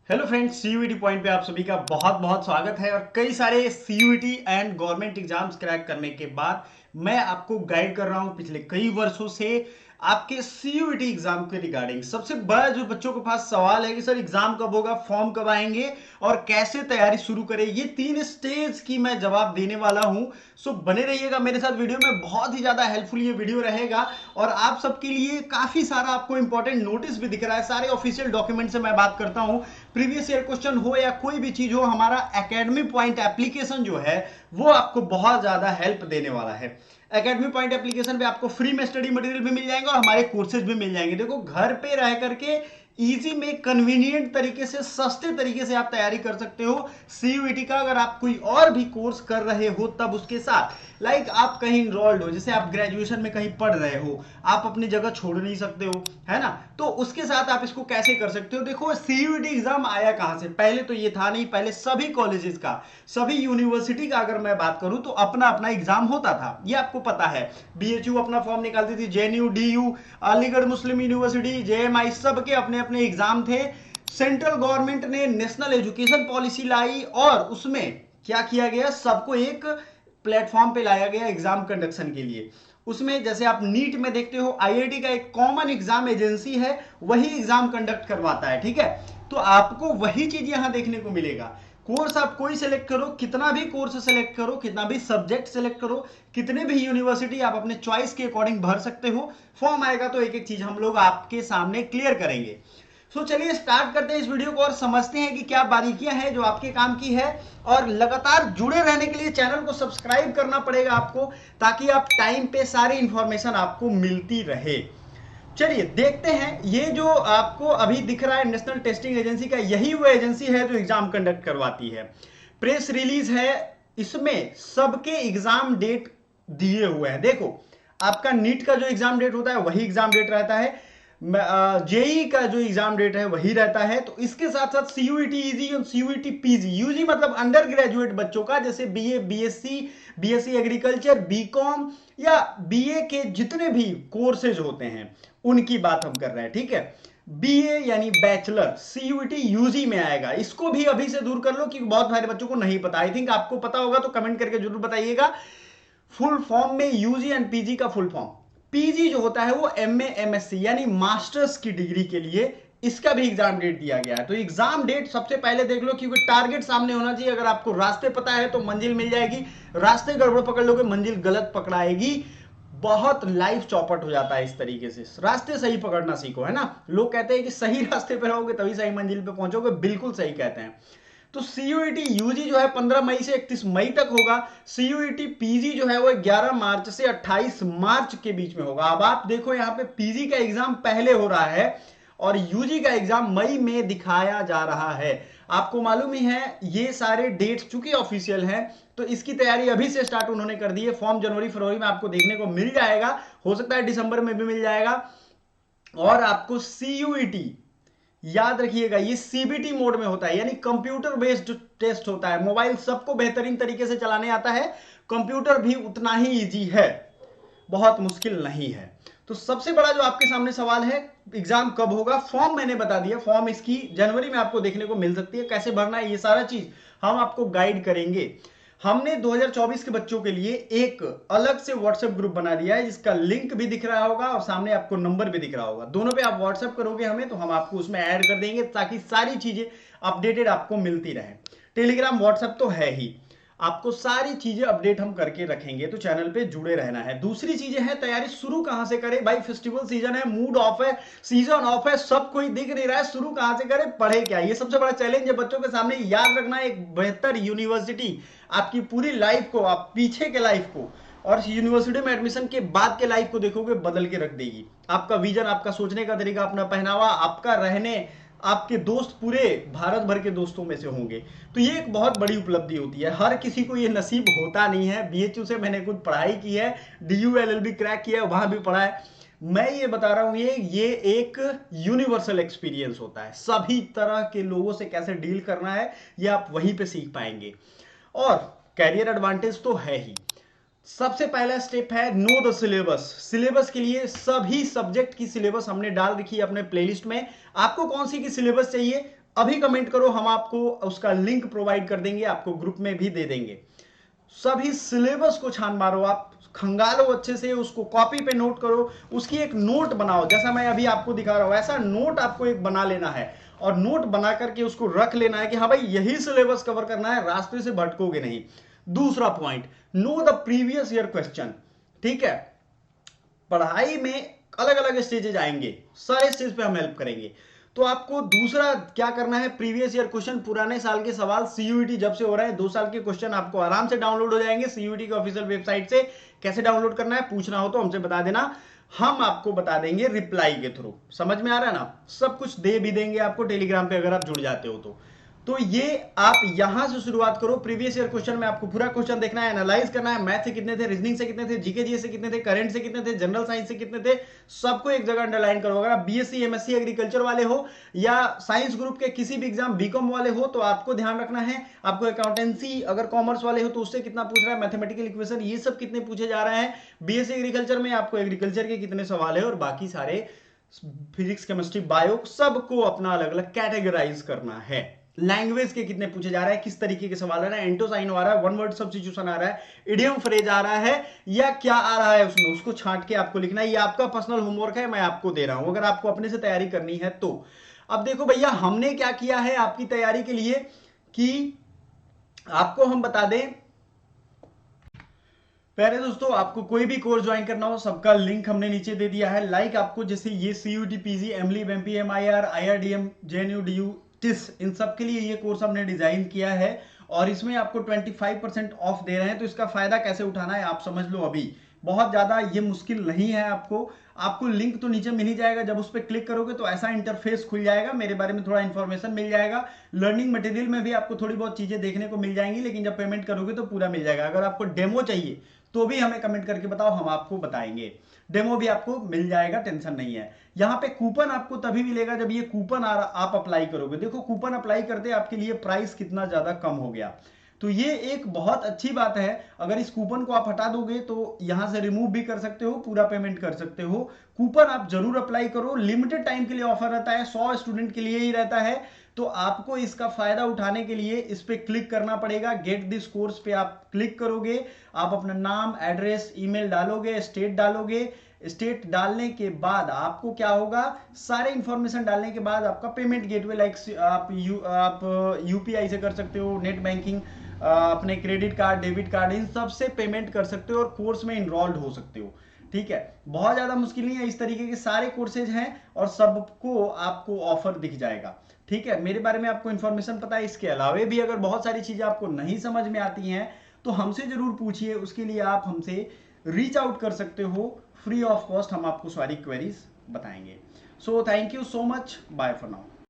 Hello friends, CUET point पे आप सभी का बहुत बहुत स्वागत है। और कई सारे CUET and government exams crack करने के बाद मैं आपको गाइड कर रहा हूं पिछले कई वर्षों से आपके सीयूईटी एग्जाम के रिगार्डिंग। सबसे बड़ा जो बच्चों के पास सवाल है कि सर एग्जाम कब होगा, फॉर्म कब आएंगे और कैसे तैयारी शुरू करें, ये तीन स्टेज की मैं जवाब देने वाला हूं। सो बने रहिएगा मेरे साथ, वीडियो में बहुत ही ज्यादा हेल्पफुल ये वीडियो रहेगा। और आप सबके लिए काफी सारा आपको इंपॉर्टेंट नोटिस भी दिख रहा है, सारे ऑफिशियल डॉक्यूमेंट से मैं बात करता हूं। प्रीवियस ईयर क्वेश्चन हो या कोई भी चीज हो, हमारा एकेडमी पॉइंट एप्लीकेशन जो है वो आपको बहुत ज्यादा हेल्प देने वाला है। एकेडमी पॉइंट एप्लीकेशन पे आपको फ्री में स्टडी मटेरियल भी मिल जाएंगे और हमारे कोर्सेज भी मिल जाएंगे। देखो, घर पे रह करके इजी में कन्वीनियंट तरीके से, सस्ते तरीके से आप तैयारी कर सकते हो सीयूईटी का। अगर आप कोई और भी कोर्स कर रहे हो तब उसके साथ, लाइक आप कहीं इनरोल्ड हो, जैसे आप ग्रेजुएशन में कहीं पढ़ रहे हो, आप अपनी जगह छोड़ नहीं सकते हो, है ना, तो उसके साथ आप इसको कैसे कर सकते हो। देखो, सीयूईटी एग्जाम आया कहां से, पहले तो ये था नहीं। पहले सभी कॉलेजेस का, सभी यूनिवर्सिटी का अगर मैं बात करूं तो अपना अपना एग्जाम होता था, ये आपको पता है। बीएचयू अपना फॉर्म निकालती थी, जेएनयू, डीयू, अलीगढ़ मुस्लिम यूनिवर्सिटी, जेएमआई, सबके अपने अपने एग्जाम थे। सेंट्रल गवर्नमेंट ने नेशनल एजुकेशन पॉलिसी लाई और उसमें क्या किया गया, सबको एक प्लेटफॉर्म पे लाया गया एग्जाम कंडक्शन के लिए। उसमें जैसे आप नीट में देखते हो, आईआईटी का एक कॉमन एग्जाम एजेंसी है, वही एग्जाम कंडक्ट करवाता है, ठीक है। तो आपको वही चीज यहां देखने को मिलेगा। कोर्स आप कोई सेलेक्ट करो, कितना भी कोर्स सेलेक्ट करो, कितना भी सब्जेक्ट सेलेक्ट करो, कितने भी यूनिवर्सिटी आप अपने चॉइस के अकॉर्डिंग भर सकते हो। फॉर्म आएगा तो एक एक चीज हम लोग आपके सामने क्लियर करेंगे। सो चलिए स्टार्ट करते हैं इस वीडियो को और समझते हैं कि क्या बारीकियां हैं जो आपके काम की है। और लगातार जुड़े रहने के लिए चैनल को सब्सक्राइब करना पड़ेगा आपको, ताकि आप टाइम पे सारी इंफॉर्मेशन आपको मिलती रहे। चलिए देखते हैं, ये जो आपको अभी दिख रहा है नेशनल टेस्टिंग एजेंसी का, यही वो एजेंसी है जो एग्जाम कंडक्ट करवाती है। प्रेस रिलीज है, इसमें सबके एग्जाम डेट दिए हुए हैं। देखो, आपका नीट का जो एग्जाम डेट होता है वही एग्जाम डेट रहता है, जेई का जो एग्जाम डेट है वही रहता है। तो इसके साथ साथ सीयूईटी ईजी और सीयूईटी पीजी, यूजी मतलब अंडर ग्रेजुएट बच्चों का, जैसे BA, BSc, BSc agriculture, BCom या बीए के जितने भी कोर्सेज होते हैं उनकी बात हम कर रहे हैं, ठीक है। बीए यानी बैचलर, सीयूईटी यूजी में आएगा। इसको भी अभी से दूर कर लो क्योंकि बहुत सारे बच्चों को नहीं पता। आई थिंक आपको पता होगा तो कमेंट करके जरूर बताइएगा। फुल फॉर्म में यूजी एंड पीजी का फुल फॉर्म, पीजी जो होता है वो एमए एमएससी यानी मास्टर्स की डिग्री के लिए, इसका भी एग्जाम डेट दिया गया है। तो एग्जाम डेट सबसे पहले देख लो, क्योंकि टारगेट सामने होना चाहिए। अगर आपको रास्ते पता है तो मंजिल मिल जाएगी, रास्ते गड़बड़ पकड़ लोगे मंजिल गलत पकड़ाएगी। बहुत लाइफ चौपट हो जाता है इस तरीके से। रास्ते सही पकड़ना सीखो, है ना। लोग कहते हैं कि सही रास्ते पे रहोगे तभी सही मंजिल पे पहुंचोगे, बिल्कुल सही कहते हैं। तो सीयूईटी यूजी जो है 15 मई से 31 मई तक होगा। सीयूईटी पीजी जो है वो 11 मार्च से 28 मार्च के बीच में होगा। अब आप देखो, यहाँ पे पीजी का एग्जाम पहले हो रहा है और यूजी का एग्जाम मई में दिखाया जा रहा है। आपको मालूम ही है, ये सारे डेट्स चूंकि ऑफिशियल हैं तो इसकी तैयारी अभी से स्टार्ट उन्होंने कर दी है। फॉर्म जनवरी फरवरी में आपको देखने को मिल जाएगा, हो सकता है दिसंबर में भी मिल जाएगा। और आपको सीयूईटी, याद रखिएगा, ये सीबीटी मोड में होता है, यानी कंप्यूटर बेस्ड टेस्ट होता है। मोबाइल सबको बेहतरीन तरीके से चलाने आता है, कंप्यूटर भी उतना ही इजी है, बहुत मुश्किल नहीं है। तो सबसे बड़ा जो आपके सामने सवाल है, एग्जाम कब होगा। फॉर्म मैंने बता दिया, फॉर्म इसकी जनवरी में आपको देखने को मिल सकती है। कैसे भरना है ये सारा चीज हम आपको गाइड करेंगे। हमने 2024 के बच्चों के लिए एक अलग से व्हाट्सएप ग्रुप बना दिया है, जिसका लिंक भी दिख रहा होगा और सामने आपको नंबर भी दिख रहा होगा। दोनों पे आप व्हाट्सएप करोगे हमें तो हम आपको उसमें ऐड कर देंगे, ताकि सारी चीजें अपडेटेड आपको मिलती रहे। टेलीग्राम व्हाट्सएप तो है ही, आपको सारी चीजें अपडेट हम करके रखेंगे, तो चैनल पे जुड़े रहना है। दूसरी चीजें हैं, तैयारी शुरू कहां से करें भाई। फेस्टिवल सीजन है, मूड ऑफ है, सीजन ऑफ है, सब कोई दिख नहीं रहा है, शुरू कहां से करें, पढ़े क्या, ये सबसे बड़ा चैलेंज है बच्चों के सामने। याद रखना, एक बेहतर यूनिवर्सिटी आपकी पूरी लाइफ को, आप पीछे के लाइफ को और यूनिवर्सिटी में एडमिशन के बाद के लाइफ को देखोगे, बदल के रख देगी। आपका विजन, आपका सोचने का तरीका, अपना पहनावा, आपका रहने, आपके दोस्त पूरे भारत भर के दोस्तों में से होंगे। तो ये एक बहुत बड़ी उपलब्धि होती है, हर किसी को ये नसीब होता नहीं है। बीएचयू से मैंने खुद पढ़ाई की है, डीयू एलएलबी क्रैक किया है, वहां भी पढ़ा है। मैं ये बता रहा हूं, ये एक यूनिवर्सल एक्सपीरियंस होता है। सभी तरह के लोगों से कैसे डील करना है ये आप वहीं पे सीख पाएंगे। और कैरियर एडवांटेज तो है ही। सबसे पहला स्टेप है नो द सिलेबस। सिलेबस के लिए सभी सब्जेक्ट की सिलेबस हमने डाल रखी है अपने प्लेलिस्ट में। आपको कौन सी की सिलेबस चाहिए, अभी कमेंट करो, हम आपको उसका लिंक प्रोवाइड कर देंगे, आपको ग्रुप में भी दे देंगे। सभी सिलेबस को छान मारो, आप खंगालो अच्छे से, उसको कॉपी पे नोट करो, उसकी एक नोट बनाओ, जैसा मैं अभी आपको दिखा रहा हूं ऐसा नोट आपको एक बना लेना है और नोट बना करके उसको रख लेना है कि हाँ भाई यही सिलेबस कवर करना है, रास्ते से भटकोगे नहीं। दूसरा point, know the previous year question. ठीक है, पढ़ाई में अलग अलग स्टेजेज आएंगे, सारे स्टेज पे हम हेल्प करेंगे। तो आपको दूसरा क्या करना है, प्रीवियस ईयर क्वेश्चन, पुराने साल के सवाल, सीयूईटी जब से हो रहा है 2 साल के क्वेश्चन आपको आराम से डाउनलोड हो जाएंगे सीयूईटी के ऑफिशियल वेबसाइट से। कैसे डाउनलोड करना है पूछना हो तो हमसे बता देना, हम आपको बता देंगे रिप्लाई के थ्रू। समझ में आ रहा है ना, सब कुछ दे भी देंगे आपको टेलीग्राम पे अगर आप जुड़ जाते हो तो ये आप यहां से शुरुआत करो। प्रीवियस ईयर क्वेश्चन में आपको पूरा क्वेश्चन देखना है, एनालाइज करना है, मैथ से कितने थे, रीजनिंग से कितने थे, जीके जीएस से कितने थे, करंट से कितने थे, जनरल साइंस से कितने थे, सबको एक जगह अंडरलाइन करो। अगर आप बीएससी एमएससी एग्रीकल्चर वाले हो या साइंस ग्रुप के किसी भी एग्जाम बीकॉम वाले हो तो आपको ध्यान रखना है, आपको अकाउंटेंसी अगर कॉमर्स वाले हो तो उससे कितना पूछ रहा है, मैथमेटिकल इक्वेशन ये सब कितने पूछे जा रहे हैं, बीएससी एग्रीकल्चर में आपको एग्रीकल्चर के कितने सवाल है, और बाकी सारे फिजिक्स केमिस्ट्री बायो सबको अपना अलग अलग कैटेगराइज करना है। लैंग्वेज के कितने पूछे जा रहा है, किस तरीके के सवाल आ रहा है, एंटोसाइन आ रहा है, वन वर्ड सब्स्टिट्यूशन आ रहा है, इडियम फ्रेज आ रहा है, या क्या आ रहा है उसमें, उसको छांट के आपको लिखना है। ये आपका पर्सनल होमवर्क है, मैं आपको दे रहा हूं, अगर आपको अपने से तैयारी करनी है तो। अब देखो भैया हमने क्या किया है आपकी तैयारी के लिए कि आपको हम बता दें, पहले दोस्तों आपको कोई भी कोर्स ज्वाइन करना हो सबका लिंक हमने नीचे दे दिया है। लाइक आपको जैसे ये CUET PG MLib MPMIR IRDM JNU DU TISS इन सब के लिए ये कोर्स हमने डिजाइन किया है और इसमें आपको 25% ऑफ दे रहे हैं। तो इसका फायदा कैसे उठाना है आप समझ लो, अभी बहुत ज्यादा ये मुश्किल नहीं है। आपको लिंक तो नीचे मिल ही जाएगा, जब उस पर क्लिक करोगे तो ऐसा इंटरफेस खुल जाएगा, मेरे बारे में थोड़ा इंफॉर्मेशन मिल जाएगा, लर्निंग मटेरियल में भी आपको थोड़ी बहुत चीजें देखने को मिल जाएंगी, लेकिन जब पेमेंट करोगे तो पूरा मिल जाएगा। अगर आपको डेमो चाहिए तो भी हमें कमेंट करके बताओ, हम आपको बताएंगे, डेमो भी आपको मिल जाएगा, टेंशन नहीं है। यहाँ पे कूपन आपको तभी मिलेगा जब ये कूपन आप अप्लाई करोगे। देखो कूपन अप्लाई करते आपके लिए प्राइस कितना ज्यादा कम हो गया, तो ये एक बहुत अच्छी बात है। अगर इस कूपन को आप हटा दोगे तो यहां से रिमूव भी कर सकते हो, पूरा पेमेंट कर सकते हो। कूपन आप जरूर अप्लाई करो, लिमिटेड टाइम के लिए ऑफर रहता है, 100 स्टूडेंट के लिए ही रहता है। तो आपको इसका फायदा उठाने के लिए इस पे क्लिक करना पड़ेगा, गेट दिस कोर्स पे आप क्लिक करोगे, आप अपना नाम एड्रेस ईमेल डालोगे, स्टेट डालोगे, स्टेट डालने के बाद आपको क्या होगा, सारे इंफॉर्मेशन डालने के बाद आपका पेमेंट गेटवे लाइक आप यूपीआई से कर सकते हो, नेट बैंकिंग, अपने क्रेडिट कार्ड डेबिट कार्ड इन सब से पेमेंट कर सकते हो और कोर्स में इनरोल्ड हो सकते हो। ठीक है, बहुत ज्यादा मुश्किल नहीं है, इस तरीके के सारे कोर्सेज हैं और सबको आपको ऑफर दिख जाएगा। ठीक है, मेरे बारे में आपको इन्फॉर्मेशन पता है, इसके अलावा भी अगर बहुत सारी चीजें आपको नहीं समझ में आती हैं तो हमसे जरूर पूछिए, उसके लिए आप हमसे रीच आउट कर सकते हो, फ्री ऑफ कॉस्ट हम आपको सारी क्वेरीज बताएंगे। So thank you so much, bye for now.